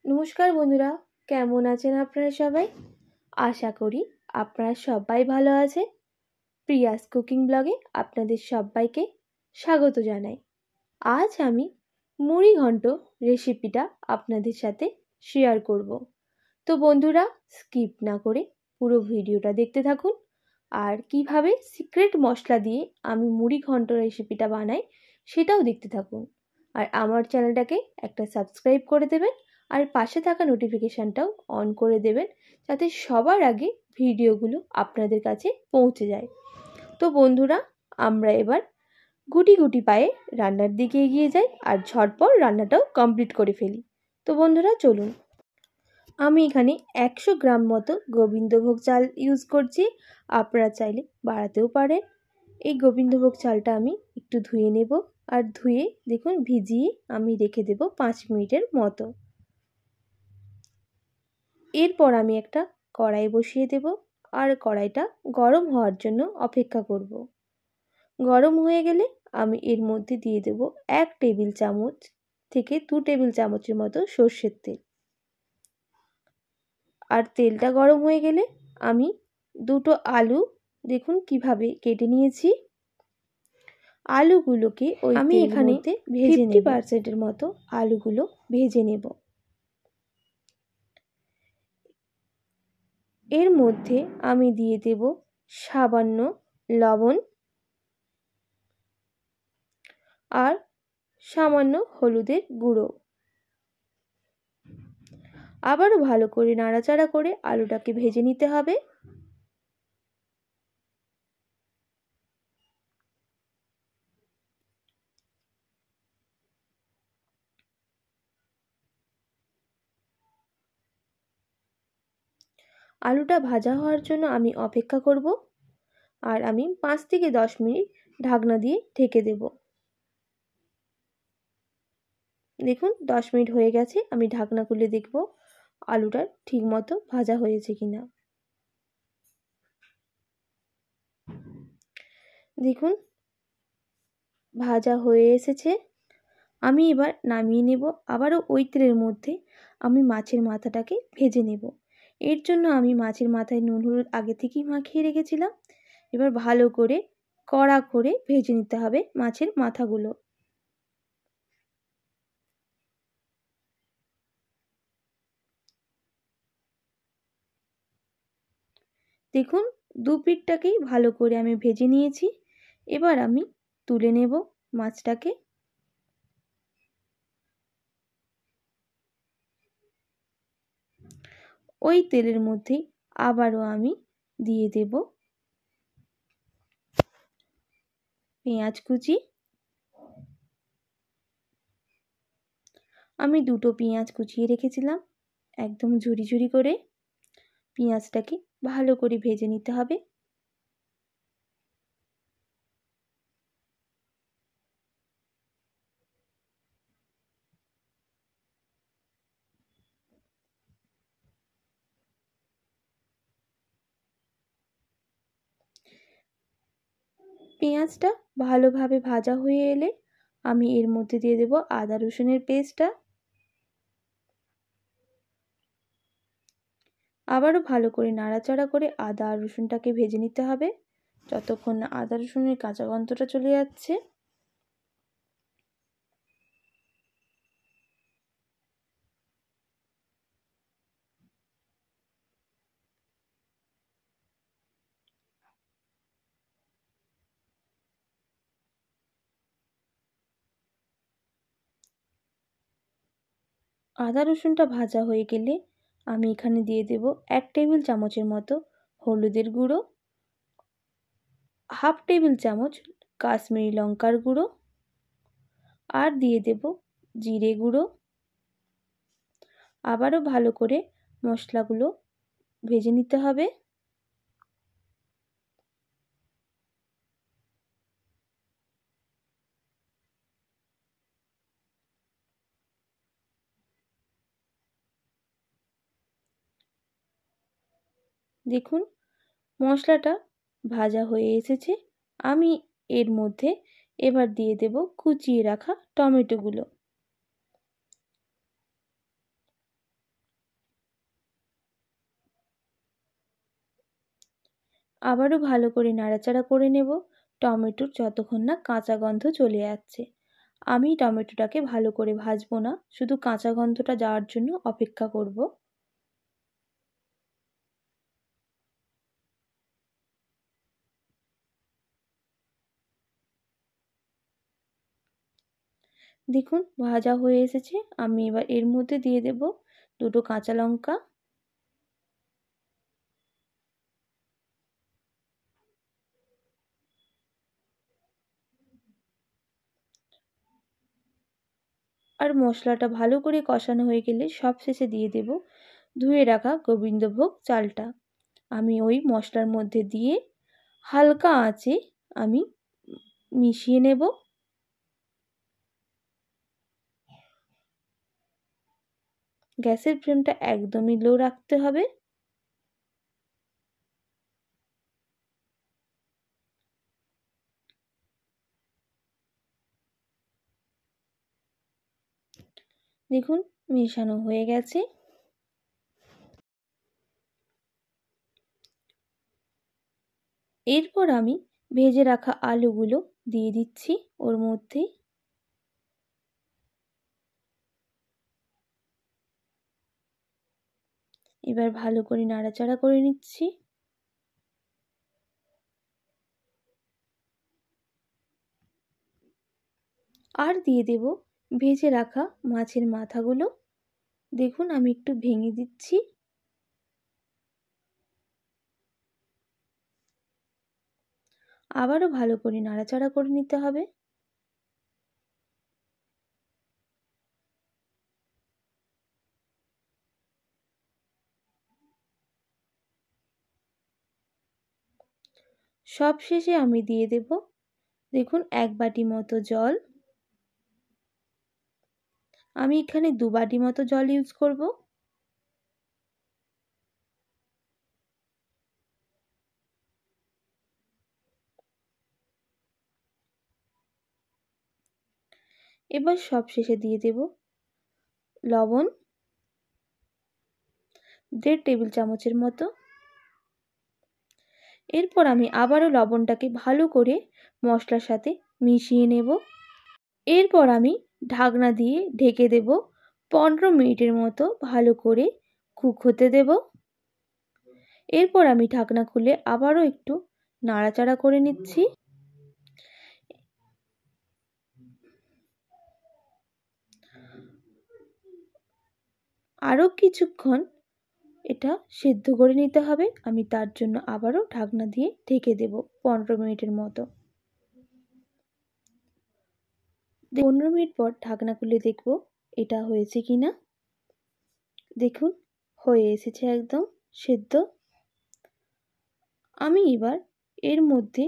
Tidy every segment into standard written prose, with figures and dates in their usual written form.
নমস্কার বন্ধুরা, কেমন আছেন আপনারা সবাই? আশা করি আপনারা সবাই ভালো আছে। প্রিয়াস কুকিং ব্লগে আপনাদের সবাইকে স্বাগত জানাই। আজ আমি মুড়ি ঘন্ট রেসিপিটা আপনাদের সাথে শেয়ার করব। তো বন্ধুরা, স্কিপ না করে পুরো ভিডিওটা দেখতে থাকুন। আর কিভাবে সিক্রেট মশলা দিয়ে আমি মুড়ি ঘন্ট রেসিপিটা বানাই সেটাও দেখতে থাকুন। আর আমার চ্যানেলটাকে একটা সাবস্ক্রাইব করে দেবেন, আর পাশে থাকা নোটিফিকেশানটাও অন করে দেবেন, যাতে সবার আগে ভিডিওগুলো আপনাদের কাছে পৌঁছে যায়। তো বন্ধুরা, আমরা এবার গুটি গুটি পায়ে রান্নার দিকে এগিয়ে যাই আর ঝটপট রান্নাটাও কমপ্লিট করে ফেলি। তো বন্ধুরা চলুন। আমি এখানে 100 গ্রাম মতো গোবিন্দভোগ চাল ইউজ করছি, আপনারা চাইলে বাড়াতেও পারেন। এই গোবিন্দভোগ চালটা আমি একটু ধুয়ে নেব, আর ধুয়ে দেখুন ভিজিয়ে আমি রেখে দেব 5 মিনিটের মতো। এরপর আমি একটা কড়াই বসিয়ে দেব, আর কড়াইটা গরম হওয়ার জন্য অপেক্ষা করব। গরম হয়ে গেলে আমি এর মধ্যে দিয়ে দেব 1 টেবিল চামচ থেকে 2 টেবিল চামচের মতো সর্ষের তেল। আর তেলটা গরম হয়ে গেলে আমি দুটো আলু দেখুন কিভাবে কেটে নিয়েছি, আলুগুলোকে আমি এখানে 50% মতো আলুগুলো ভেজে নেব। এর মধ্যে আমি দিয়ে দেব সামান্য লবণ আর সামান্য হলুদের গুঁড়ো। আবারও ভালো করে নাড়াচাড়া করে আলুটাকে ভেজে নিতে হবে। আলুটা ভাজা হওয়ার জন্য আমি অপেক্ষা করব, আর আমি 5 থেকে 10 মিনিট ঢাকনা দিয়ে ঢেকে দেব। দেখুন 10 মিনিট হয়ে গেছে, আমি ঢাকনা খুলে দেখব আলুটা ঠিকমতো ভাজা হয়েছে কিনা। দেখুন ভাজা হয়ে এসেছে। আমি এবার নামিয়ে নেব। আবারও ওই তেলের মধ্যে আমি মাছের মাথাটাকে ভেজে নেব। এর জন্য আমি মাছের মাথায় নুন হলুদ আগে থেকেই মাখিয়ে রেখেছিলাম। এবার ভালো করে কড়া করে ভেজে নিতে হবে মাছের মাথাগুলো। দেখুন দু পিঠটাকেই ভালো করে আমি ভেজে নিয়েছি। এবার আমি তুলে নেব মাছটাকে। ওই তেলের মধ্যেই আবারও আমি দিয়ে দেব পেঁয়াজ কুচি। আমি দুটো পেঁয়াজ কুচিয়ে রেখেছিলাম, একদম ঝুরি ঝুরি করে। পেঁয়াজটাকে ভালো করে ভেজে নিতে হবে। পেঁয়াজটা ভালোভাবে ভাজা হয়ে এলে আমি এর মধ্যে দিয়ে দেব আদা রসুনের পেস্টটা। আবারও ভালো করে নাড়াচাড়া করে আদা আর রসুনটাকে ভেজে নিতে হবে যতক্ষণ না আদা রসুনের কাঁচা গন্ধটা চলে যাচ্ছে। আদা রসুনটা ভাজা হয়ে গেলে আমি এখানে দিয়ে দেব 1 টেবিল চামচের মতো হলুদের গুঁড়ো, হাফ টেবিল চামচ কাশ্মীরি লঙ্কার গুঁড়ো, আর দিয়ে দেব জিরে গুঁড়ো। আবারও ভালো করে মশলাগুলো ভেজে নিতে হবে। দেখুন মশলাটা ভাজা হয়ে এসেছে। আমি এর মধ্যে এবার দিয়ে দেব কুচিয়ে রাখা টমেটোগুলো। আবারও ভালো করে নাড়াচাড়া করে নেব টমেটোর যতক্ষণ না কাঁচা গন্ধ চলে যাচ্ছে। আমি টমেটোটাকে ভালো করে ভাজবো না, শুধু কাঁচা গন্ধটা যাওয়ার জন্য অপেক্ষা করব। দেখুন ভাজা হয়ে এসেছে। আমি এবার এর মধ্যে দিয়ে দেব দুটো কাঁচা লঙ্কা, আর মশলাটা ভালো করে কষানো হয়ে গেলে সবশেষে দিয়ে দেব ধুয়ে রাখা গোবিন্দভোগ চালটা। আমি ওই মশলার মধ্যে দিয়ে হালকা আঁচে আমি মিশিয়ে নেব। গ্যাসের ফ্লেমটা একদমই লো রাখতে হবে। দেখুন মেশানো হয়ে গেছে। এরপর আমি ভেজে রাখা আলুগুলো দিয়ে দিচ্ছি ওর মধ্যে। এবার ভালো করে নাড়াচাড়া করে নিচ্ছি। আর দিয়ে দেব ভেজে রাখা মাছের মাথাগুলো। দেখুন আমি একটু ভেঙে দিচ্ছি। আবারও ভালো করে নাড়াচাড়া করে নিতে হবে। সব শেষে আমি দিয়ে দেব দেখুন 1 বাটি মতো জল। আমি এখানে 2 বাটি মতো জল ইউজ করব। এবার সব শেষে দিয়ে দেব লবণ 1.5 টেবিল চামচের মতো। এরপর আমি আবারও লবণটাকে ভালো করে মশলার সাথে মিশিয়ে নেব। এরপর আমি ঢাকনা দিয়ে ঢেকে দেব 15 মিনিটের মতো ভালো করে কুক হতে দেব। এরপর আমি ঢাকনা খুলে আবারও একটু নাড়াচাড়া করে নিচ্ছি। আরও কিছুক্ষণ এটা সেদ্ধ করে নিতে হবে। আমি তার জন্য আবারও ঢাকনা দিয়ে ঢেকে দেব 15 মিনিটের মতো। 15 মিনিট পর ঢাকনা খুলে দেখব এটা হয়েছে কিনা। দেখুন হয়ে এসেছে একদম সেদ্ধ। আমি এবার এর মধ্যে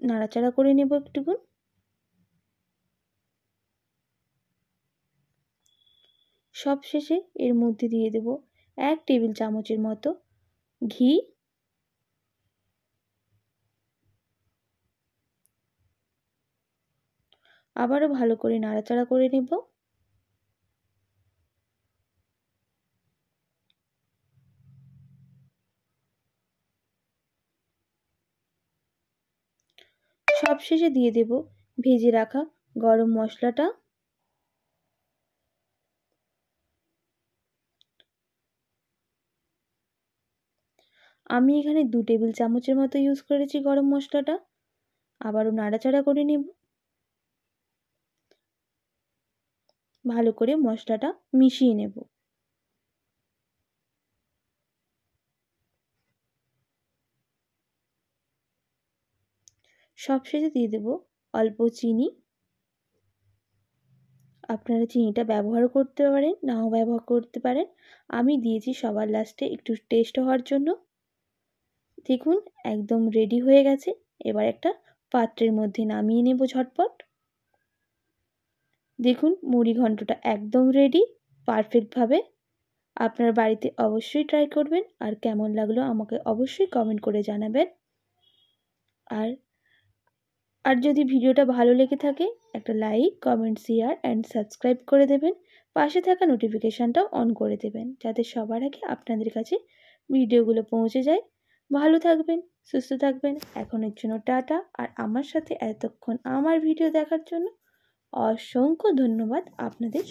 নাড়াচাড়া করে নেব একটুক্ষণ। সবশেষে এর মধ্যে দিয়ে দেব 1 টেবিল চামচের মতো ঘি। আবারও ভালো করে নাড়াচাড়া করে নেব। সবশেষে দিয়ে দেব ভেজে রাখা গরম মশলাটা। আমি এখানে 2 টেবিল চামচের মতো ইউজ করেছি গরম মশলাটা। আবারও নাড়াচাড়া করে নেব। ভালো করে মশলাটা মিশিয়ে নেব। সবশেষে দিয়ে দেব অল্প চিনি। আপনারা চিনিটা ব্যবহার করতে পারেন, নাও ব্যবহার করতে পারেন। আমি দিয়েছি সবার লাস্টে একটু টেস্ট হওয়ার জন্য। দেখুন একদম রেডি হয়ে গেছে। এবার একটা পাত্রের মধ্যে নামিয়ে নেব ঝটপট। দেখুন মুড়ি ঘন্টটা একদম রেডি পারফেক্টভাবে। আপনার বাড়িতে অবশ্যই ট্রাই করবেন আর কেমন লাগলো আমাকে অবশ্যই কমেন্ট করে জানাবেন। আর যদি ভিডিওটা ভালো লেগে থাকে একটা like, comment, share and subscribe করে দেবেন। পাশে থাকা নোটিফিকেশানটাও অন করে দেবেন যাতে সবার আগে আপনাদের কাছে ভিডিওগুলো পৌঁছে যায়। ভালো থাকবেন, সুস্থ থাকবেন। এখনের জন্য টাটা। আর আমার সাথে এতক্ষণ আমার ভিডিও দেখার জন্য অসংখ্য ধন্যবাদ আপনাদের।